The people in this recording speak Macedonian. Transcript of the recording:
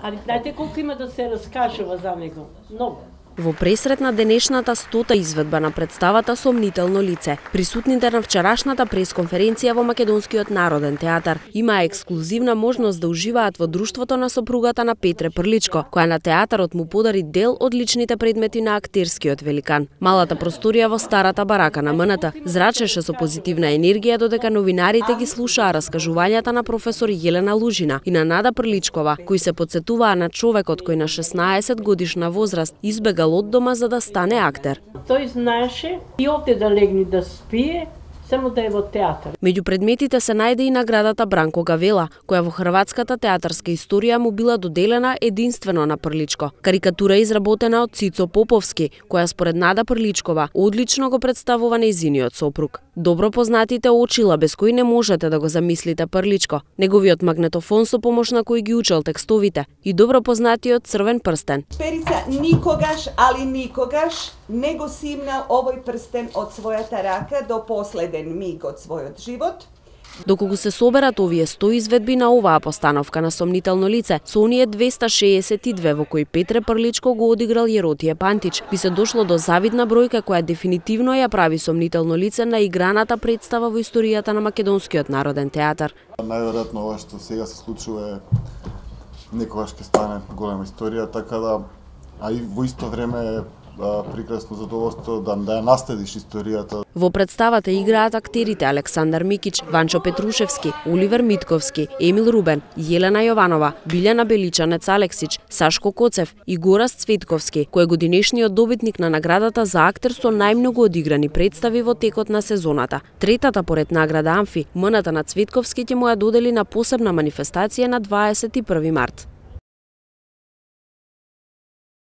Ali знаете колку има да се раскажува за него? Многу. Во пресрет на денешната 100-та изведба на представата Сомнително лице, присутните на вчерашната пресконференција во Македонскиот народен театар имаа ексклузивна можност да уживаат во друштвото на сопругата на Петре Прличко, која на театарот му подари дел од личните предмети на актерскиот великан. Малата просторија во старата барака на МНТ зрачеше со позитивна енергија додека новинарите ги слушаа раскажувањата на професор Јелена Лужина и на Нада Прличкова, кои се потсетуваа на човекот кој на 16 годишна возраст избегал од дома за да стане актер. Тој знаеше и овде да легне да спие, само да е во театар. Меѓу предметите се најде и наградата Бранко Гавела, која во хрватската театарска историја му била доделена единствено на Прличко. Карикатура изработена од Цицо Поповски, која според Нада Прличкова одлично го представува нејзиниот сопруг. Добро познатите очила без кои не можете да го замислите Прличко, неговиот магнетофон со помош на кој ги учел текстовите и добро познатиот црвен прстен. Перица никогаш, али никогаш не го симнал овој прстен од својата рака до последен миг од својот живот. Доколку се соберат овие 100 изведби на оваа постановка на Сомнително лице, со оние 262 во кои Петре Прличко го одиграл Јеротије Пантич, би се дошло до завидна бројка која дефинитивно ја прави Сомнително лице на играната представа во историјата на Македонскиот народен театар. Најверојатно ова што сега се случува е некогаш ќе стане голема историја, така да, а и во исто време прекрасно задоволство да ја наследиш историјата. Во представата играат актерите Александар Микич, Ванчо Петрушевски, Оливер Митковски, Емил Рубен, Јелена Јованова, Билјана Беличанец Алексич, Сашко Коцев и Горас Цветковски, кој е годинешниот добитник на наградата за актер со најмногу одиграни представи во текот на сезоната. Третата поред награда Амфи, МНТ на Цветковски ќе му ја додели на посебна манифестација на 21 март.